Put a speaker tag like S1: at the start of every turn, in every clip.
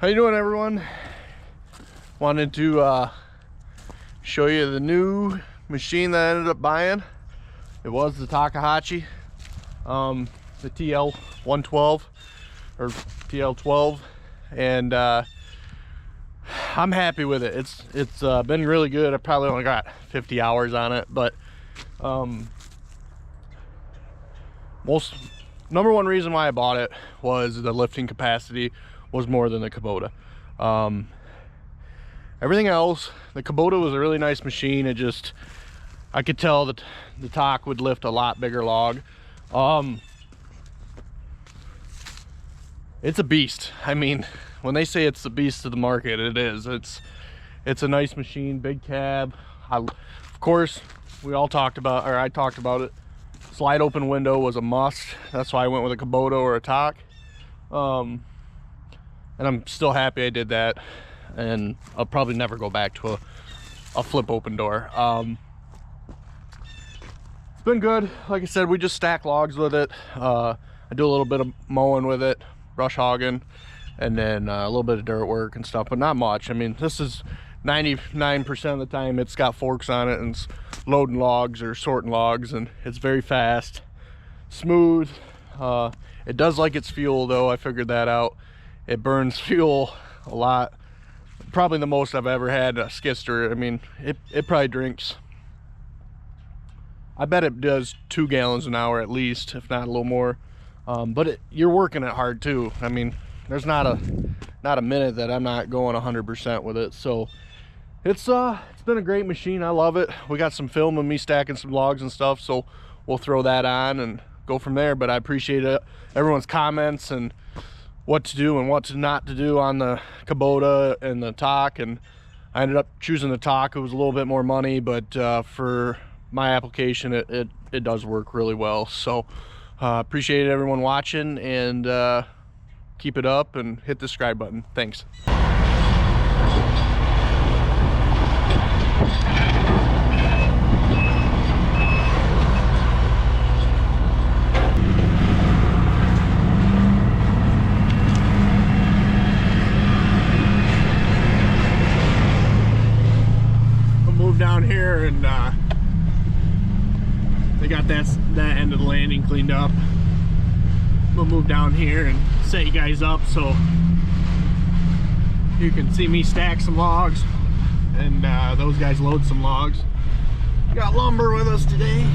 S1: How you doing, everyone? Wanted to show you the new machine that I ended up buying. It was the Takeuchi, the TL112 or TL12, and I'm happy with it. It's been really good. I probably only got 50 hours on it, but number one reason why I bought it was the lifting capacity was more than the Kubota. Everything else, the Kubota was a really nice machine. It just, I could tell that the Tak would lift a lot bigger log. It's a beast. I mean, when they say it's the beast of the market, it is. It's a nice machine, big cab. Of course, we all talked about, or I talked about it. Slide open window was a must. That's why I went with a Kubota or a Tak. And I'm still happy I did that. And I'll probably never go back to a flip open door. It's been good. Like I said, we just stack logs with it. I do a little bit of mowing with it, brush hogging, and then a little bit of dirt work and stuff, but not much. I mean, this is 99% of the time it's got forks on it and it's loading logs or sorting logs, and it's very fast, smooth. It does like its fuel though. I figured that out. It burns fuel a lot, probably the most I've ever had a skister. I mean, it probably drinks, I bet it does 2 gallons an hour at least, if not a little more. But you're working it hard too. I mean, there's not a minute that I'm not going 100% with it. So it's been a great machine. I love it. We got some film of me stacking some logs and stuff, so we'll throw that on and go from there. But I appreciate it, everyone's comments and what to do and what to not to do on the Kubota and the Tak, and I ended up choosing the Tak. It was a little bit more money, but for my application it does work really well. So appreciate everyone watching, and keep it up and hit the subscribe button. Thanks. Down here, and they got that end of the landing cleaned up. I'm gonna move down here and set you guys up so you can see me stack some logs and those guys load some logs. Got lumber with us today.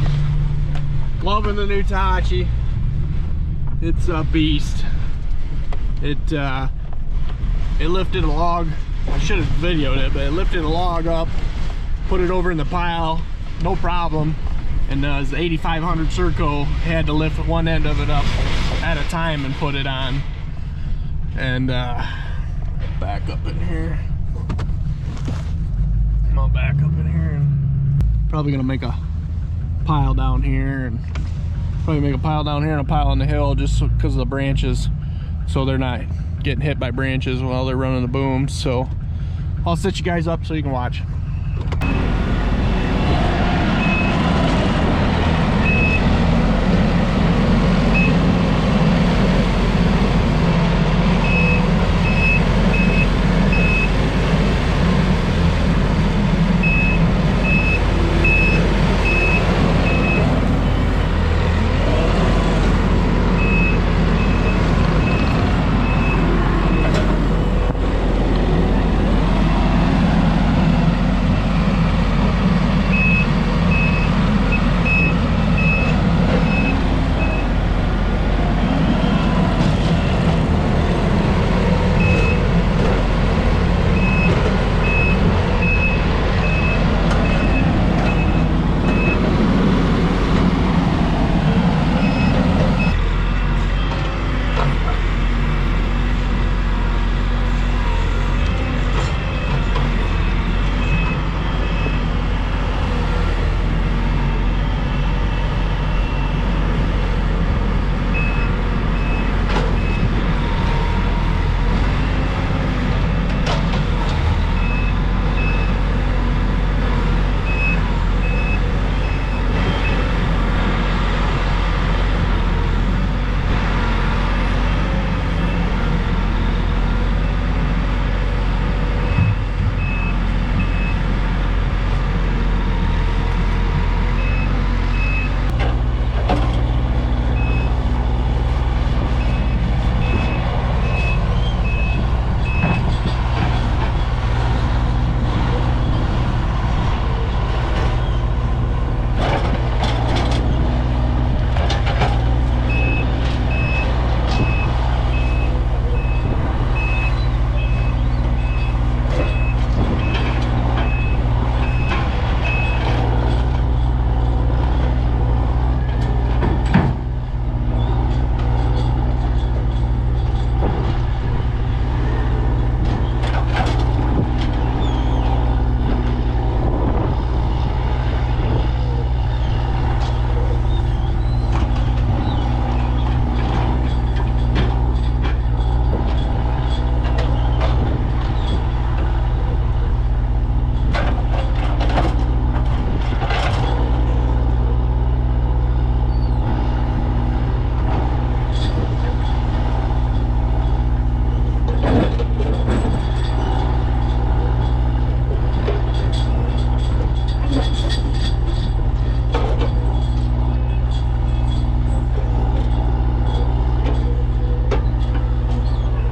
S1: Loving the new Takeuchi. It's a beast. It lifted a log. I should have videoed it, but it lifted a log up, put it over in the pile, no problem. And the 8500 Serco had to lift one end of it up at a time and put it on. And back up in here. I'm gonna back up in here and probably gonna make a pile down here, and probably make a pile down here and a pile on the hill just because of the branches, so they're not getting hit by branches while they're running the booms. So I'll set you guys up so you can watch.